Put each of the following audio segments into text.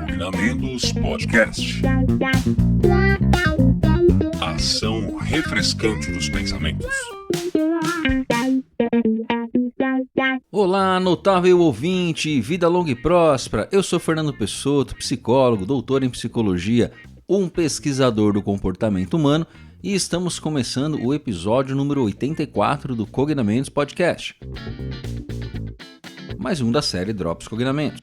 Combinamentos Podcast. Ação refrescante dos pensamentos. Olá, notável ouvinte, vida longa e próspera. Eu sou Fernando Pessotto, psicólogo, doutor em psicologia, um pesquisador do comportamento humano e estamos começando o episódio número 84 do Cognamentos Podcast. Mais um da série Drops Cognamentos.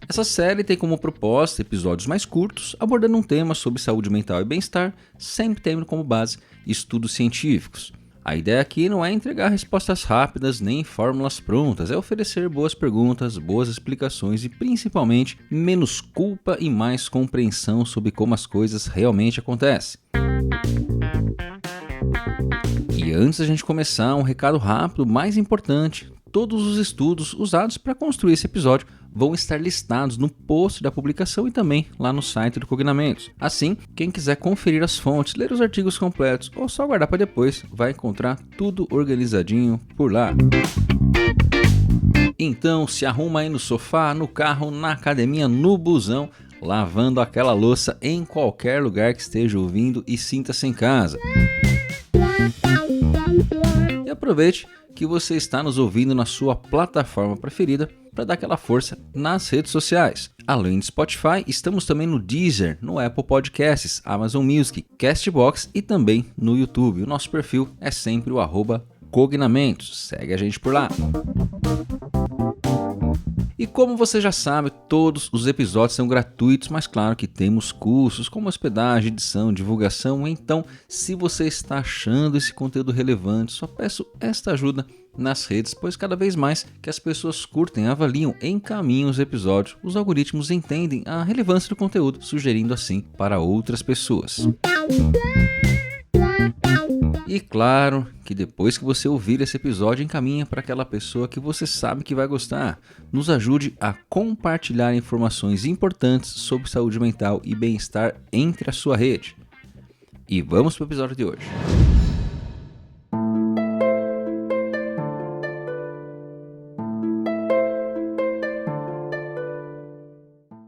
Essa série tem como proposta episódios mais curtos, abordando um tema sobre saúde mental e bem-estar, sempre tendo como base estudos científicos. A ideia aqui não é entregar respostas rápidas nem fórmulas prontas, é oferecer boas perguntas, boas explicações e principalmente menos culpa e mais compreensão sobre como as coisas realmente acontecem. E antes da gente começar, um recado rápido, mais importante: todos os estudos usados para construir esse episódio vão estar listados no post da publicação e também lá no site do Cognamentos. Assim, quem quiser conferir as fontes, ler os artigos completos ou só guardar para depois, vai encontrar tudo organizadinho por lá. Então, se arruma aí no sofá, no carro, na academia, no busão, lavando aquela louça em qualquer lugar que esteja ouvindo e sinta-se em casa. E aproveite que você está nos ouvindo na sua plataforma preferida para dar aquela força nas redes sociais. Além de Spotify, estamos também no Deezer, no Apple Podcasts, Amazon Music, Castbox e também no YouTube. O nosso perfil é sempre o @Cognamentos. Segue a gente por lá. E como você já sabe, todos os episódios são gratuitos, mas claro que temos custos como hospedagem, edição, divulgação. Então, se você está achando esse conteúdo relevante, só peço esta ajuda nas redes, pois cada vez mais que as pessoas curtem, avaliam, encaminham os episódios, os algoritmos entendem a relevância do conteúdo, sugerindo assim para outras pessoas. E claro que depois que você ouvir esse episódio, encaminha para aquela pessoa que você sabe que vai gostar. Nos ajude a compartilhar informações importantes sobre saúde mental e bem-estar entre a sua rede. E vamos para o episódio de hoje.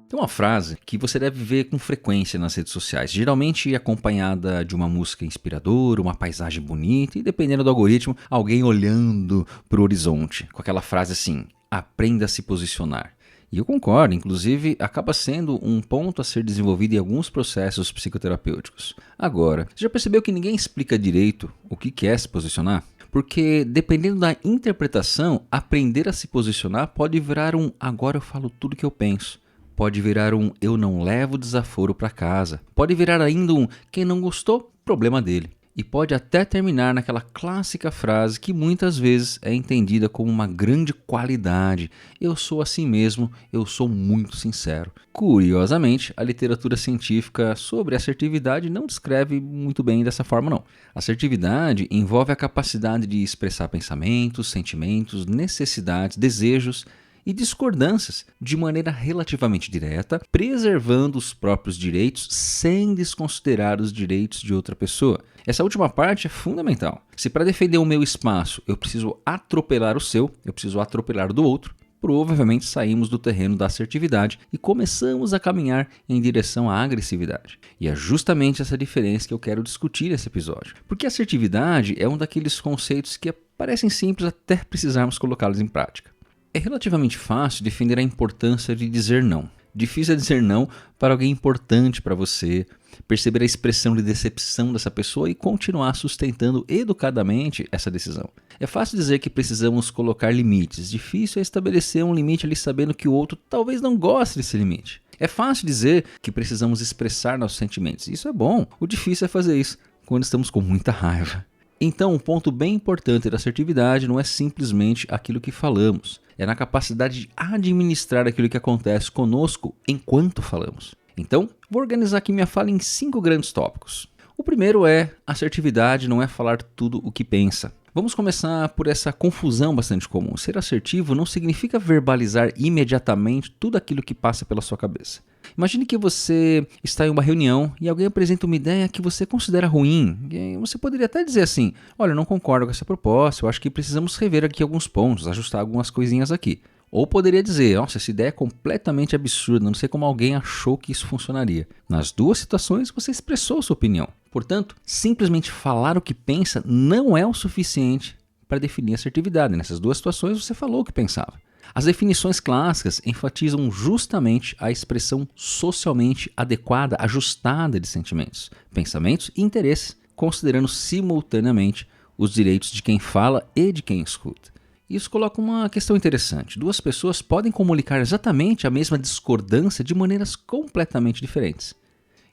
Tem uma frase que você deve ver com frequência nas redes sociais, geralmente acompanhada de uma música inspiradora, uma paisagem bonita e, dependendo do algoritmo, alguém olhando para o horizonte, com aquela frase assim: aprenda a se posicionar. E eu concordo, inclusive acaba sendo um ponto a ser desenvolvido em alguns processos psicoterapêuticos. Agora, você já percebeu que ninguém explica direito o que é se posicionar? Porque, dependendo da interpretação, aprender a se posicionar pode virar um agora eu falo tudo que eu penso. Pode virar um eu não levo desaforo para casa. Pode virar ainda um quem não gostou, problema dele. E pode até terminar naquela clássica frase que muitas vezes é entendida como uma grande qualidade. Eu sou assim mesmo, eu sou muito sincero. Curiosamente, a literatura científica sobre assertividade não descreve muito bem dessa forma não. Assertividade envolve a capacidade de expressar pensamentos, sentimentos, necessidades, desejos e discordâncias de maneira relativamente direta, preservando os próprios direitos sem desconsiderar os direitos de outra pessoa. Essa última parte é fundamental. Se para defender o meu espaço eu preciso atropelar o seu, eu preciso atropelar o do outro, provavelmente saímos do terreno da assertividade e começamos a caminhar em direção à agressividade. E é justamente essa diferença que eu quero discutir nesse episódio. Porque a assertividade é um daqueles conceitos que parecem simples até precisarmos colocá-los em prática. É relativamente fácil defender a importância de dizer não. Difícil é dizer não para alguém importante para você, perceber a expressão de decepção dessa pessoa e continuar sustentando educadamente essa decisão. É fácil dizer que precisamos colocar limites, difícil é estabelecer um limite ali sabendo que o outro talvez não goste desse limite. É fácil dizer que precisamos expressar nossos sentimentos, isso é bom, o difícil é fazer isso quando estamos com muita raiva. Então, um ponto bem importante da assertividade não é simplesmente aquilo que falamos, é na capacidade de administrar aquilo que acontece conosco enquanto falamos. Então, vou organizar aqui minha fala em 5 grandes tópicos. O primeiro é: assertividade não é falar tudo o que pensa. Vamos começar por essa confusão bastante comum. Ser assertivo não significa verbalizar imediatamente tudo aquilo que passa pela sua cabeça. Imagine que você está em uma reunião e alguém apresenta uma ideia que você considera ruim. E você poderia até dizer assim: olha, eu não concordo com essa proposta, eu acho que precisamos rever aqui alguns pontos, ajustar algumas coisinhas aqui. Ou poderia dizer: nossa, essa ideia é completamente absurda, não sei como alguém achou que isso funcionaria. Nas duas situações, você expressou sua opinião. Portanto, simplesmente falar o que pensa não é o suficiente para definir assertividade. Nessas duas situações, você falou o que pensava. As definições clássicas enfatizam justamente a expressão socialmente adequada, ajustada de sentimentos, pensamentos e interesses, considerando simultaneamente os direitos de quem fala e de quem escuta. Isso coloca uma questão interessante. Duas pessoas podem comunicar exatamente a mesma discordância de maneiras completamente diferentes.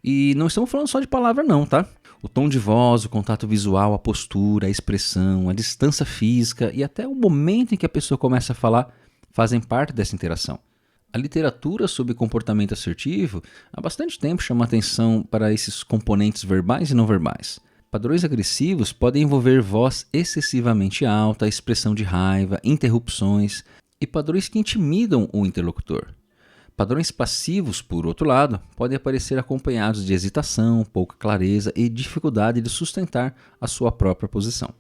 E não estamos falando só de palavra não, tá? O tom de voz, o contato visual, a postura, a expressão, a distância física e até o momento em que a pessoa começa a falar fazem parte dessa interação. A literatura sobre comportamento assertivo há bastante tempo chama atenção para esses componentes verbais e não verbais. Padrões agressivos podem envolver voz excessivamente alta, expressão de raiva, interrupções e padrões que intimidam o interlocutor. Padrões passivos, por outro lado, podem aparecer acompanhados de hesitação, pouca clareza e dificuldade de sustentar a sua própria posição.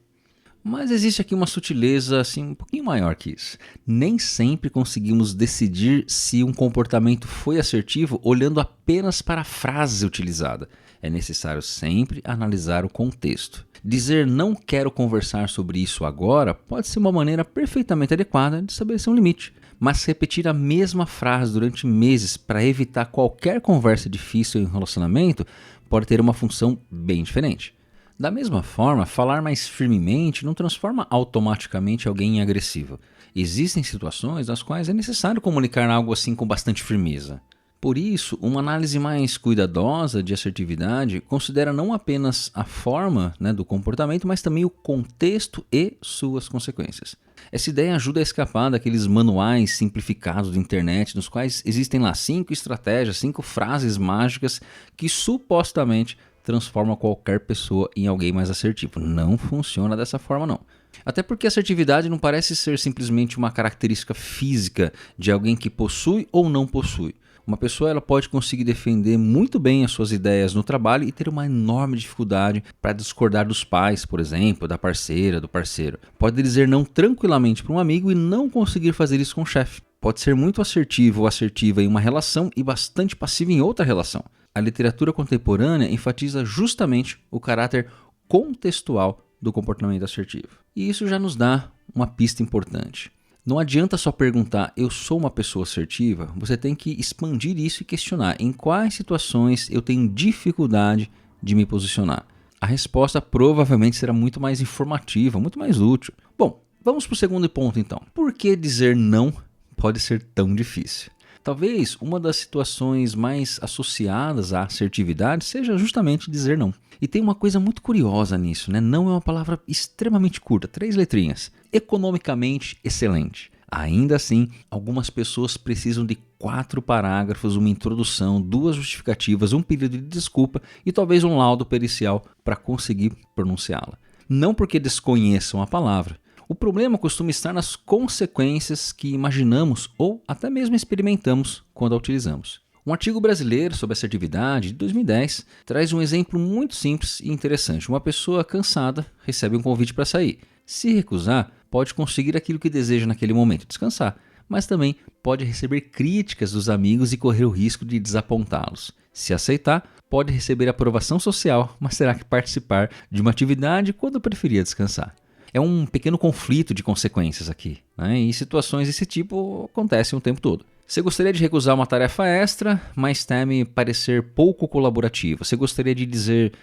Mas existe aqui uma sutileza assim, um pouquinho maior que isso. Nem sempre conseguimos decidir se um comportamento foi assertivo olhando apenas para a frase utilizada. É necessário sempre analisar o contexto. Dizer não quero conversar sobre isso agora pode ser uma maneira perfeitamente adequada de estabelecer um limite. Mas repetir a mesma frase durante meses para evitar qualquer conversa difícil em um relacionamento pode ter uma função bem diferente. Da mesma forma, falar mais firmemente não transforma automaticamente alguém em agressivo. Existem situações nas quais é necessário comunicar algo assim com bastante firmeza. Por isso, uma análise mais cuidadosa de assertividade considera não apenas a forma do comportamento, mas também o contexto e suas consequências. Essa ideia ajuda a escapar daqueles manuais simplificados da internet, nos quais existem lá 5 estratégias, 5 frases mágicas que supostamente transformam qualquer pessoa em alguém mais assertivo. Não funciona dessa forma, não. Até porque a assertividade não parece ser simplesmente uma característica física de alguém que possui ou não possui. Uma pessoa ela pode conseguir defender muito bem as suas ideias no trabalho e ter uma enorme dificuldade para discordar dos pais, por exemplo, da parceira, do parceiro. Pode dizer não tranquilamente para um amigo e não conseguir fazer isso com o chefe. Pode ser muito assertivo ou assertiva em uma relação e bastante passivo em outra relação. A literatura contemporânea enfatiza justamente o caráter contextual do comportamento assertivo. E isso já nos dá uma pista importante. Não adianta só perguntar, eu sou uma pessoa assertiva, você tem que expandir isso e questionar em quais situações eu tenho dificuldade de me posicionar. A resposta provavelmente será muito mais informativa, muito mais útil. Bom, vamos para o segundo ponto então. Por que dizer não pode ser tão difícil? Talvez uma das situações mais associadas à assertividade seja justamente dizer não. E tem uma coisa muito curiosa nisso, né? Não é uma palavra extremamente curta, 3 letrinhas. Economicamente excelente. Ainda assim, algumas pessoas precisam de 4 parágrafos, uma introdução, 2 justificativas, um pedido de desculpa e talvez um laudo pericial para conseguir pronunciá-la. Não porque desconheçam a palavra. O problema costuma estar nas consequências que imaginamos ou até mesmo experimentamos quando a utilizamos. Um artigo brasileiro sobre assertividade de 2010 traz um exemplo muito simples e interessante. Uma pessoa cansada recebe um convite para sair. Se recusar, pode conseguir aquilo que deseja naquele momento, descansar, mas também pode receber críticas dos amigos e correr o risco de desapontá-los. Se aceitar, pode receber aprovação social, mas terá que participar de uma atividade quando preferia descansar. É um pequeno conflito de consequências aqui, né? E situações desse tipo acontecem o tempo todo. Você gostaria de recusar uma tarefa extra, mas teme parecer pouco colaborativo. Você gostaria de dizer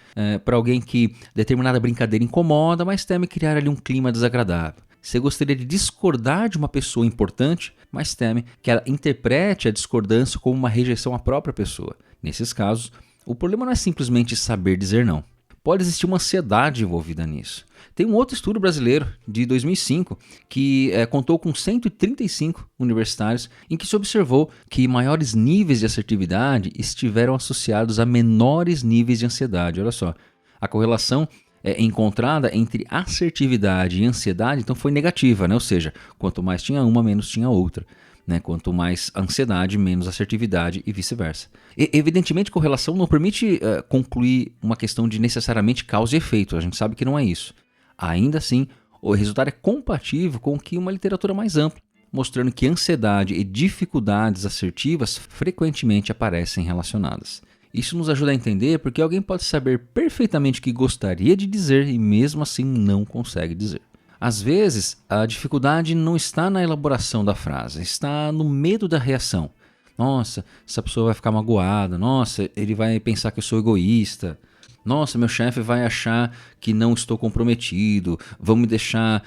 para alguém que determinada brincadeira incomoda, mas teme criar ali um clima desagradável. Você gostaria de discordar de uma pessoa importante, mas teme que ela interprete a discordância como uma rejeição à própria pessoa. Nesses casos, o problema não é simplesmente saber dizer não. Pode existir uma ansiedade envolvida nisso. Tem um outro estudo brasileiro de 2005 que contou com 135 universitários em que se observou que maiores níveis de assertividade estiveram associados a menores níveis de ansiedade. Olha só, a correlação encontrada entre assertividade e ansiedade então foi negativa, né? Ou seja, quanto mais tinha uma, menos tinha outra. né? Quanto mais ansiedade, menos assertividade e vice-versa. Evidentemente, correlação não permite concluir uma questão de necessariamente causa e efeito. A gente sabe que não é isso. Ainda assim, o resultado é compatível com o que uma literatura mais ampla, mostrando que ansiedade e dificuldades assertivas frequentemente aparecem relacionadas. Isso nos ajuda a entender porque alguém pode saber perfeitamente o que gostaria de dizer e mesmo assim não consegue dizer. Às vezes, a dificuldade não está na elaboração da frase, está no medo da reação. Nossa, essa pessoa vai ficar magoada. Nossa, ele vai pensar que eu sou egoísta. Nossa, meu chefe vai achar que não estou comprometido. Vão deixar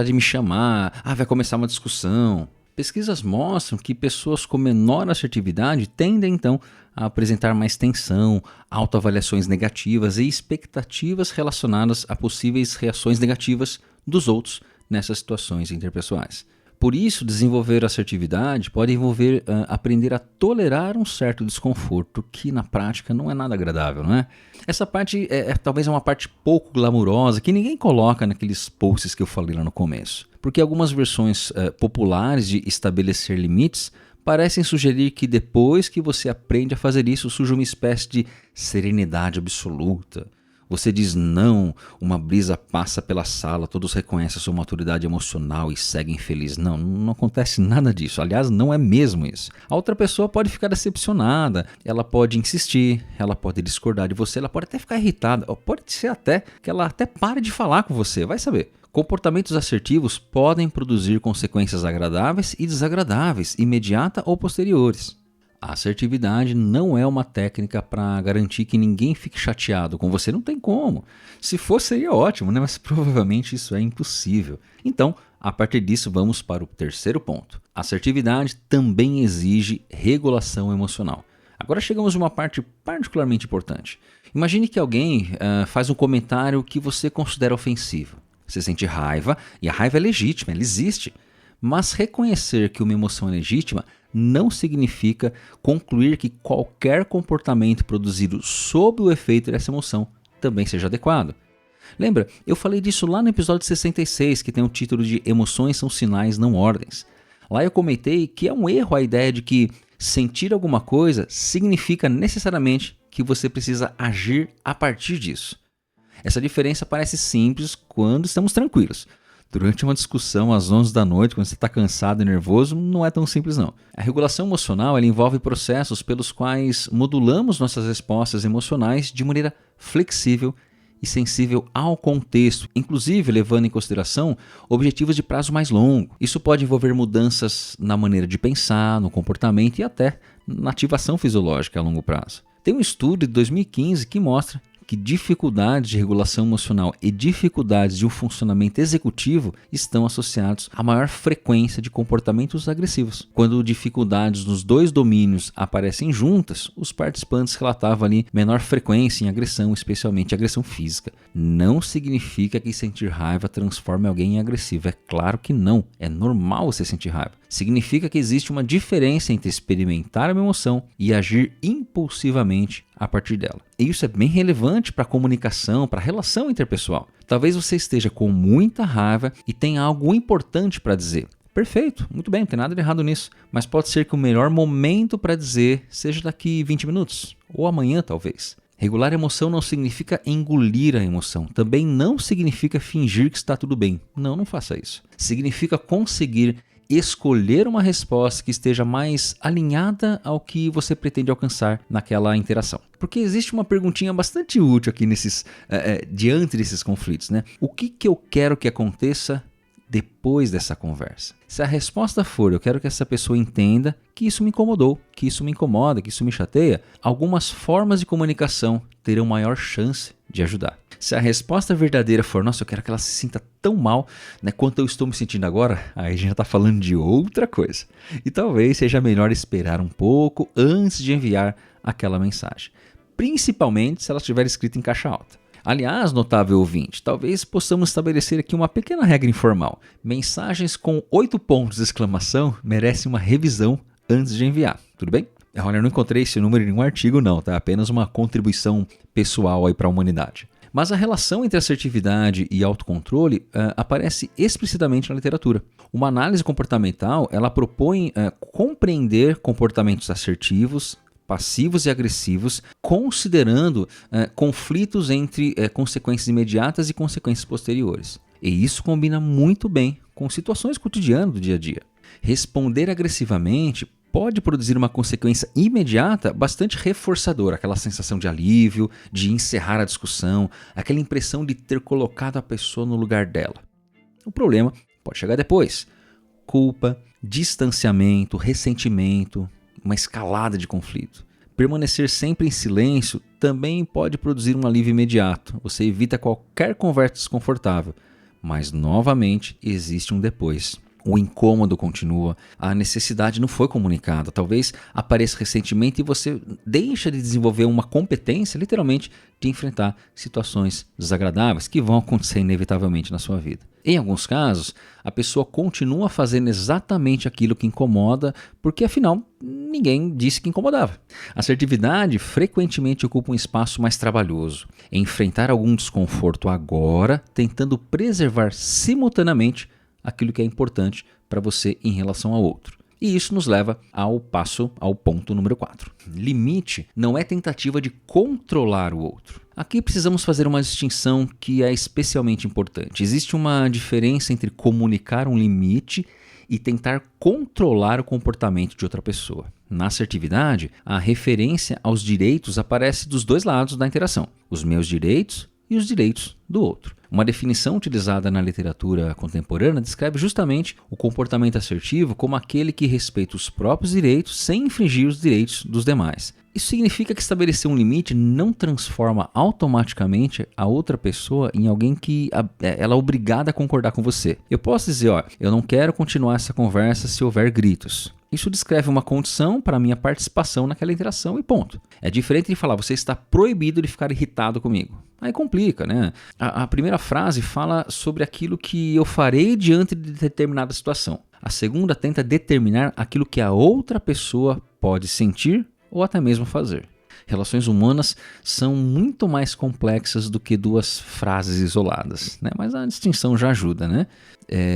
de me chamar. Vai começar uma discussão. Pesquisas mostram que pessoas com menor assertividade tendem, então, a apresentar mais tensão, autoavaliações negativas e expectativas relacionadas a possíveis reações negativas dos outros nessas situações interpessoais. Por isso, desenvolver assertividade pode envolver aprender a tolerar um certo desconforto, que na prática não é nada agradável, não é? Essa parte talvez uma parte pouco glamurosa, que ninguém coloca naqueles posts que eu falei lá no começo. Porque algumas versões populares de estabelecer limites parecem sugerir que depois que você aprende a fazer isso, surge uma espécie de serenidade absoluta. Você diz não, uma brisa passa pela sala, todos reconhecem a sua maturidade emocional e seguem felizes. Não acontece nada disso. Aliás, não é mesmo isso. A outra pessoa pode ficar decepcionada, ela pode insistir, ela pode discordar de você, ela pode até ficar irritada, ou pode ser até que ela até pare de falar com você, vai saber. Comportamentos assertivos podem produzir consequências agradáveis e desagradáveis, imediatas ou posteriores. A assertividade não é uma técnica para garantir que ninguém fique chateado com você, não tem como. Se fosse, seria ótimo, né? Mas provavelmente isso é impossível. Então, a partir disso, vamos para o terceiro ponto. A assertividade também exige regulação emocional. Agora chegamos a uma parte particularmente importante. Imagine que alguém faz um comentário que você considera ofensivo. Você sente raiva, e a raiva é legítima, ela existe. Mas reconhecer que uma emoção é legítima não significa concluir que qualquer comportamento produzido sob o efeito dessa emoção também seja adequado. Lembra, eu falei disso lá no episódio 66, que tem o título de Emoções são sinais, não ordens. Lá eu comentei que é um erro a ideia de que sentir alguma coisa significa necessariamente que você precisa agir a partir disso. Essa diferença parece simples quando estamos tranquilos. Durante uma discussão às 11 da noite, quando você está cansado e nervoso, não é tão simples não. A regulação emocional ela envolve processos pelos quais modulamos nossas respostas emocionais de maneira flexível e sensível ao contexto, inclusive levando em consideração objetivos de prazo mais longo. Isso pode envolver mudanças na maneira de pensar, no comportamento e até na ativação fisiológica a longo prazo. Tem um estudo de 2015 que mostra que dificuldades de regulação emocional e dificuldades de um funcionamento executivo estão associados a maior frequência de comportamentos agressivos. Quando dificuldades nos dois domínios aparecem juntas, os participantes relatavam ali menor frequência em agressão, especialmente agressão física. Não significa que sentir raiva transforme alguém em agressivo. É claro que não. É normal você sentir raiva. Significa que existe uma diferença entre experimentar uma emoção e agir impulsivamente a partir dela. E isso é bem relevante para a comunicação, para a relação interpessoal. Talvez você esteja com muita raiva e tenha algo importante para dizer. Perfeito, muito bem, não tem nada de errado nisso. Mas pode ser que o melhor momento para dizer seja daqui 20 minutos, ou amanhã talvez. Regular a emoção não significa engolir a emoção. Também não significa fingir que está tudo bem. Não faça isso. Significa conseguir escolher uma resposta que esteja mais alinhada ao que você pretende alcançar naquela interação. Porque existe uma perguntinha bastante útil aqui diante desses conflitos, né? O que eu quero que aconteça depois dessa conversa? Se a resposta for, eu quero que essa pessoa entenda que isso me incomodou, que isso me incomoda, que isso me chateia, algumas formas de comunicação terão maior chance de ajudar. Se a resposta verdadeira for, nossa, eu quero que ela se sinta tão mal, né, quanto eu estou me sentindo agora, aí a gente já está falando de outra coisa. E talvez seja melhor esperar um pouco antes de enviar aquela mensagem. Principalmente se ela estiver escrita em caixa alta. Aliás, notável ouvinte, talvez possamos estabelecer aqui uma pequena regra informal. Mensagens com 8 pontos de exclamação merecem uma revisão antes de enviar, tudo bem? Olha, eu não encontrei esse número em nenhum artigo não, tá? Apenas uma contribuição pessoal aí para a humanidade. Mas a relação entre assertividade e autocontrole aparece explicitamente na literatura. Uma análise comportamental, ela propõe compreender comportamentos assertivos, passivos e agressivos, considerando conflitos entre consequências imediatas e consequências posteriores. E isso combina muito bem com situações cotidianas do dia a dia. Responder agressivamente pode produzir uma consequência imediata bastante reforçadora, aquela sensação de alívio, de encerrar a discussão, aquela impressão de ter colocado a pessoa no lugar dela. O problema pode chegar depois. Culpa, distanciamento, ressentimento, uma escalada de conflito. Permanecer sempre em silêncio também pode produzir um alívio imediato. Você evita qualquer conversa desconfortável, mas novamente existe um depois. O incômodo continua, a necessidade não foi comunicada, talvez apareça ressentimento e você deixa de desenvolver uma competência, literalmente, de enfrentar situações desagradáveis que vão acontecer inevitavelmente na sua vida. Em alguns casos, a pessoa continua fazendo exatamente aquilo que incomoda, porque afinal, ninguém disse que incomodava. A assertividade frequentemente ocupa um espaço mais trabalhoso, enfrentar algum desconforto agora, tentando preservar simultaneamente aquilo que é importante para você em relação ao outro. E isso nos leva ao ponto número 4. Limite não é tentativa de controlar o outro. Aqui precisamos fazer uma distinção que é especialmente importante. Existe uma diferença entre comunicar um limite e tentar controlar o comportamento de outra pessoa. Na assertividade, a referência aos direitos aparece dos dois lados da interação, os meus direitos e os direitos do outro. Uma definição utilizada na literatura contemporânea descreve justamente o comportamento assertivo como aquele que respeita os próprios direitos sem infringir os direitos dos demais. Isso significa que estabelecer um limite não transforma automaticamente a outra pessoa em alguém que ela é obrigada a concordar com você. Eu posso dizer, eu não quero continuar essa conversa se houver gritos. Isso descreve uma condição para a minha participação naquela interação e ponto. É diferente de falar, você está proibido de ficar irritado comigo. Aí complica, né? A primeira frase fala sobre aquilo que eu farei diante de determinada situação. A segunda tenta determinar aquilo que a outra pessoa pode sentir ou até mesmo fazer. Relações humanas são muito mais complexas do que duas frases isoladas, né? Mas a distinção já ajuda, né?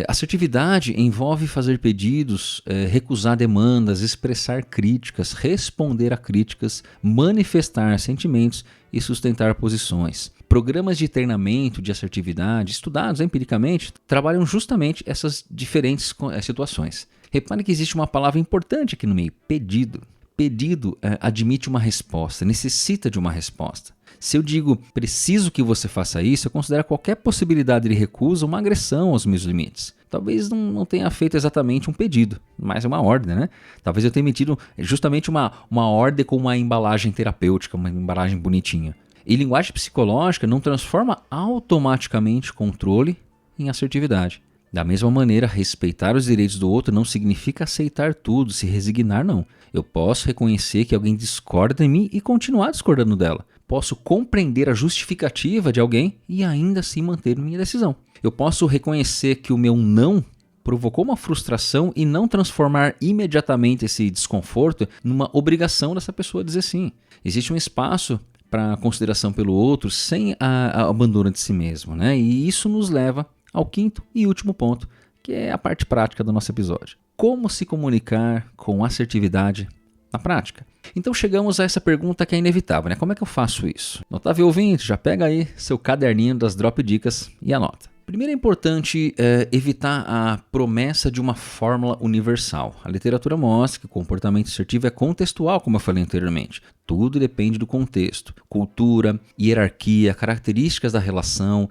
Assertividade envolve fazer pedidos, recusar demandas, expressar críticas, responder a críticas, manifestar sentimentos e sustentar posições. Programas de treinamento de assertividade, estudados empiricamente, trabalham justamente essas diferentes situações. Repare que existe uma palavra importante aqui no meio, pedido. Pedido admite uma resposta, necessita de uma resposta. Se eu digo, preciso que você faça isso, eu considero qualquer possibilidade de recusa uma agressão aos meus limites. Talvez não tenha feito exatamente um pedido, mas é uma ordem, né? Talvez eu tenha emitido justamente uma ordem com uma embalagem terapêutica, uma embalagem bonitinha. E linguagem psicológica não transforma automaticamente controle em assertividade. Da mesma maneira, respeitar os direitos do outro não significa aceitar tudo, se resignar, não. Eu posso reconhecer que alguém discorda de mim e continuar discordando dela. Posso compreender a justificativa de alguém e ainda assim manter minha decisão. Eu posso reconhecer que o meu não provocou uma frustração e não transformar imediatamente esse desconforto numa obrigação dessa pessoa dizer sim. Existe um espaço para consideração pelo outro sem a abandono de si mesmo, né? E isso nos leva ao quinto e último ponto, que é a parte prática do nosso episódio. Como se comunicar com assertividade na prática? Então chegamos a essa pergunta que é inevitável, né? Como é que eu faço isso? Notável ouvinte, já pega aí seu caderninho das Drop Dicas e anota. Primeiro é importante evitar a promessa de uma fórmula universal. A literatura mostra que o comportamento assertivo é contextual, como eu falei anteriormente. Tudo depende do contexto. Cultura, hierarquia, características da relação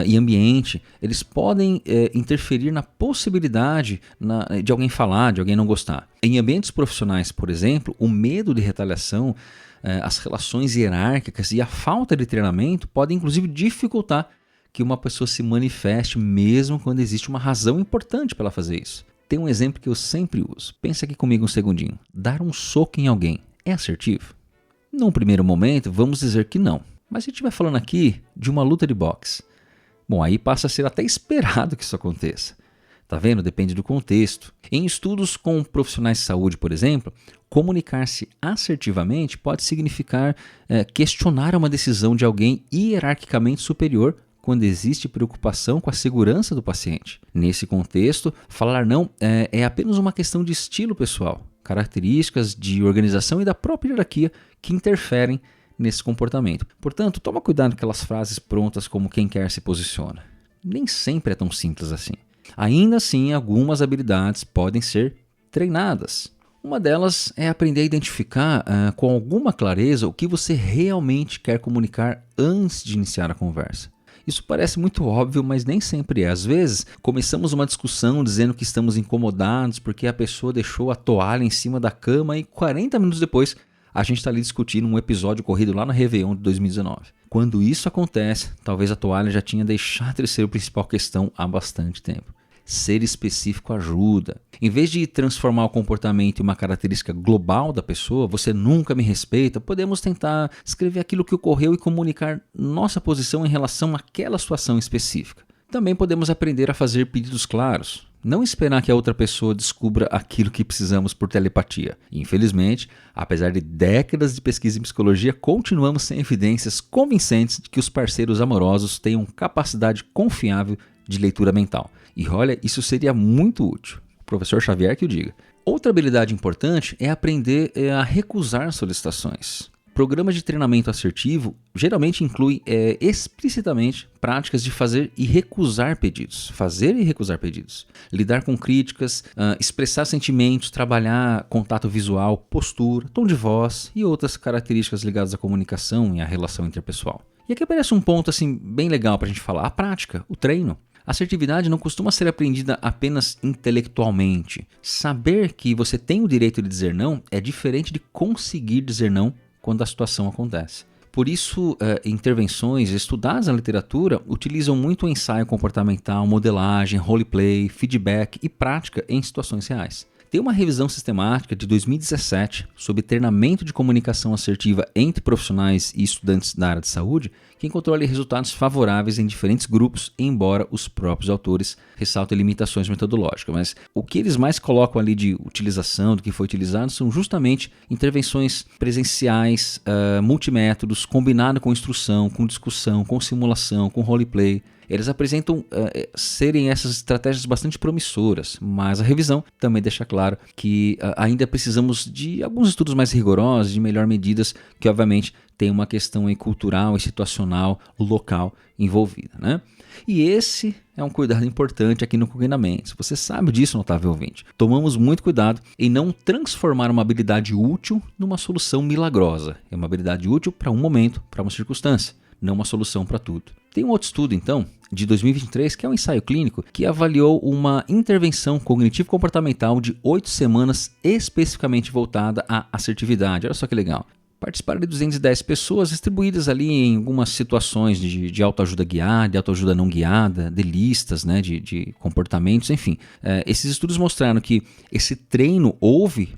e ambiente, eles podem interferir na possibilidade de alguém falar, de alguém não gostar. Em ambientes profissionais, por exemplo, o medo de retaliação, as relações hierárquicas e a falta de treinamento podem inclusive dificultar que uma pessoa se manifeste mesmo quando existe uma razão importante para ela fazer isso. Tem um exemplo que eu sempre uso. Pensa aqui comigo um segundinho. Dar um soco em alguém é assertivo? Num primeiro momento, vamos dizer que não. Mas se a gente estiver falando aqui de uma luta de boxe, bom, aí passa a ser até esperado que isso aconteça. Tá vendo? Depende do contexto. Em estudos com profissionais de saúde, por exemplo, comunicar-se assertivamente pode significar questionar uma decisão de alguém hierarquicamente superior quando existe preocupação com a segurança do paciente. Nesse contexto, falar não é apenas uma questão de estilo pessoal, características de organização e da própria hierarquia que interferem nesse comportamento. Portanto, toma cuidado com aquelas frases prontas como quem quer se posiciona. Nem sempre é tão simples assim. Ainda assim, algumas habilidades podem ser treinadas. Uma delas é aprender a identificar com alguma clareza o que você realmente quer comunicar antes de iniciar a conversa. Isso parece muito óbvio, mas nem sempre é. Às vezes, começamos uma discussão dizendo que estamos incomodados porque a pessoa deixou a toalha em cima da cama e 40 minutos depois a gente está ali discutindo um episódio ocorrido lá no Réveillon de 2019. Quando isso acontece, talvez a toalha já tinha deixado de ser a principal questão há bastante tempo. Ser específico ajuda. Em vez de transformar o comportamento em uma característica global da pessoa, você nunca me respeita, podemos tentar escrever aquilo que ocorreu e comunicar nossa posição em relação àquela situação específica. Também podemos aprender a fazer pedidos claros. Não esperar que a outra pessoa descubra aquilo que precisamos por telepatia. Infelizmente, apesar de décadas de pesquisa em psicologia, continuamos sem evidências convincentes de que os parceiros amorosos tenham capacidade confiável de leitura mental. E olha, isso seria muito útil. O professor Xavier que o diga. Outra habilidade importante é aprender a recusar solicitações. Programas de treinamento assertivo geralmente incluem explicitamente práticas de fazer e recusar pedidos. Fazer e recusar pedidos. Lidar com críticas, expressar sentimentos, trabalhar contato visual, postura, tom de voz e outras características ligadas à comunicação e à relação interpessoal. E aqui aparece um ponto assim, bem legal para a gente falar. A prática, o treino. Assertividade não costuma ser aprendida apenas intelectualmente. Saber que você tem o direito de dizer não é diferente de conseguir dizer não quando a situação acontece. Por isso, intervenções estudadas na literatura utilizam muito o ensaio comportamental, modelagem, roleplay, feedback e prática em situações reais. Tem uma revisão sistemática de 2017 sobre treinamento de comunicação assertiva entre profissionais e estudantes da área de saúde que encontrou ali resultados favoráveis em diferentes grupos, embora os próprios autores ressaltem limitações metodológicas. Mas o que eles mais colocam ali de utilização, do que foi utilizado, são justamente intervenções presenciais, multimétodos, combinado com instrução, com discussão, com simulação, com roleplay. Eles apresentam serem essas estratégias bastante promissoras, mas a revisão também deixa claro que ainda precisamos de alguns estudos mais rigorosos, de melhor medidas, que obviamente tem uma questão aí cultural e situacional, local envolvida, né? E esse é um cuidado importante aqui no Cognamentos. Você sabe disso, notável ouvinte. Tomamos muito cuidado em não transformar uma habilidade útil numa solução milagrosa. É uma habilidade útil para um momento, para uma circunstância, não uma solução para tudo. Tem um outro estudo, então, de 2023, que é um ensaio clínico, que avaliou uma intervenção cognitivo-comportamental de 8 semanas especificamente voltada à assertividade. Olha só que legal. Participaram de 210 pessoas distribuídas ali em algumas situações de autoajuda guiada, de autoajuda não guiada, de listas, né, de comportamentos, enfim. Esses estudos mostraram que esse treino houve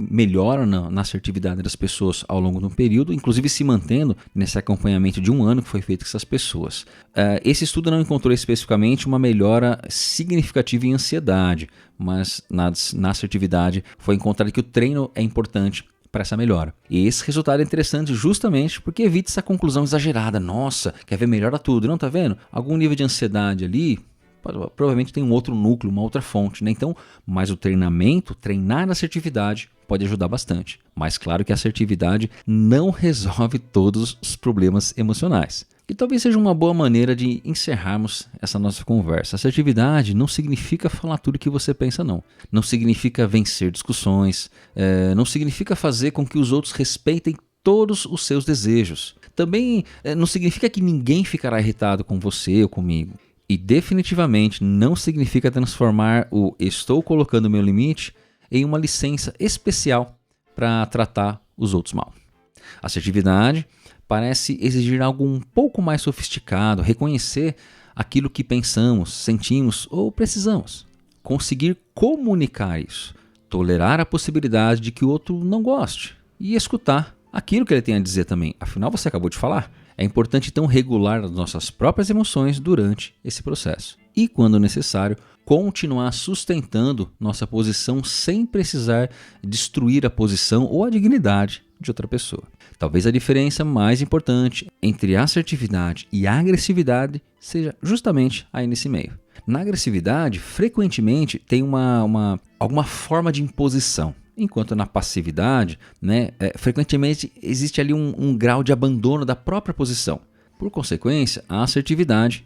melhora na assertividade das pessoas ao longo de um período, inclusive se mantendo nesse acompanhamento de um ano que foi feito com essas pessoas. Esse estudo não encontrou especificamente uma melhora significativa em ansiedade, mas na assertividade foi encontrado que o treino é importante para essa melhora. E esse resultado é interessante justamente porque evita essa conclusão exagerada. Nossa, quer ver melhora tudo, não tá vendo? Algum nível de ansiedade ali, provavelmente tem um outro núcleo, uma outra fonte, né? Então, mas o treinamento, treinar a assertividade pode ajudar bastante. Mas claro que a assertividade não resolve todos os problemas emocionais. E talvez seja uma boa maneira de encerrarmos essa nossa conversa. Assertividade não significa falar tudo o que você pensa, não. Não significa vencer discussões, não significa fazer com que os outros respeitem todos os seus desejos. Também não significa que ninguém ficará irritado com você ou comigo. E definitivamente não significa transformar o estou colocando meu limite em uma licença especial para tratar os outros mal. Assertividade parece exigir algo um pouco mais sofisticado, reconhecer aquilo que pensamos, sentimos ou precisamos. Conseguir comunicar isso, tolerar a possibilidade de que o outro não goste e escutar aquilo que ele tem a dizer também. Afinal, você acabou de falar. É importante então regular as nossas próprias emoções durante esse processo. e, quando necessário, continuar sustentando nossa posição sem precisar destruir a posição ou a dignidade de outra pessoa. Talvez a diferença mais importante entre assertividade e agressividade seja justamente aí nesse meio. Na agressividade, frequentemente tem alguma forma de imposição, enquanto na passividade, frequentemente existe ali um grau de abandono da própria posição. Por consequência, a assertividade,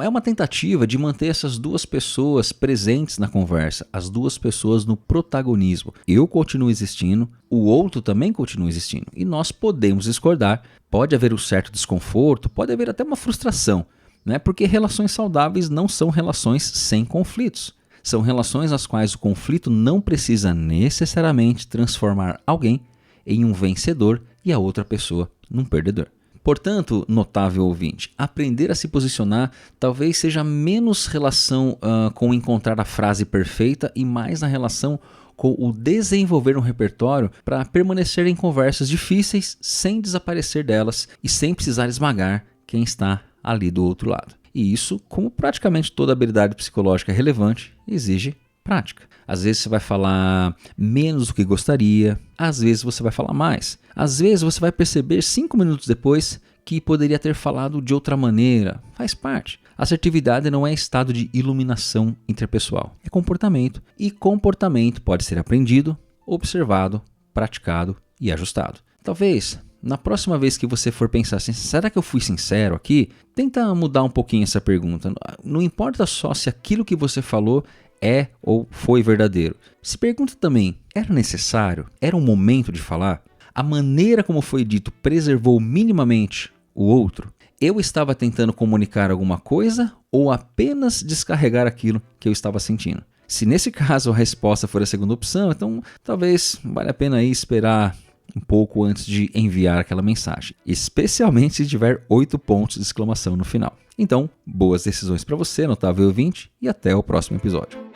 é uma tentativa de manter essas duas pessoas presentes na conversa, as duas pessoas no protagonismo. Eu continuo existindo, o outro também continua existindo. E nós podemos discordar, pode haver um certo desconforto, pode haver até uma frustração, porque relações saudáveis não são relações sem conflitos. São relações nas quais o conflito não precisa necessariamente transformar alguém em um vencedor e a outra pessoa num perdedor. Portanto, notável ouvinte, aprender a se posicionar talvez seja menos relação com encontrar a frase perfeita e mais na relação com o desenvolver um repertório para permanecer em conversas difíceis sem desaparecer delas e sem precisar esmagar quem está ali do outro lado. E isso, como praticamente toda habilidade psicológica relevante, exige prática. Às vezes você vai falar menos do que gostaria, às vezes você vai falar mais. Às vezes você vai perceber 5 minutos depois que poderia ter falado de outra maneira. Faz parte. Assertividade não é estado de iluminação interpessoal, é comportamento. E comportamento pode ser aprendido, observado, praticado e ajustado. Talvez, na próxima vez que você for pensar assim, será que eu fui sincero aqui? Tenta mudar um pouquinho essa pergunta. Não importa só se aquilo que você falou é ou foi verdadeiro. Se pergunta também, era necessário? Era um momento de falar? A maneira como foi dito preservou minimamente o outro? Eu estava tentando comunicar alguma coisa ou apenas descarregar aquilo que eu estava sentindo? Se nesse caso a resposta for a segunda opção, então talvez valha a pena aí esperar um pouco antes de enviar aquela mensagem, especialmente se tiver 8 pontos de exclamação no final. Então, boas decisões para você, notável ouvinte, e até o próximo episódio.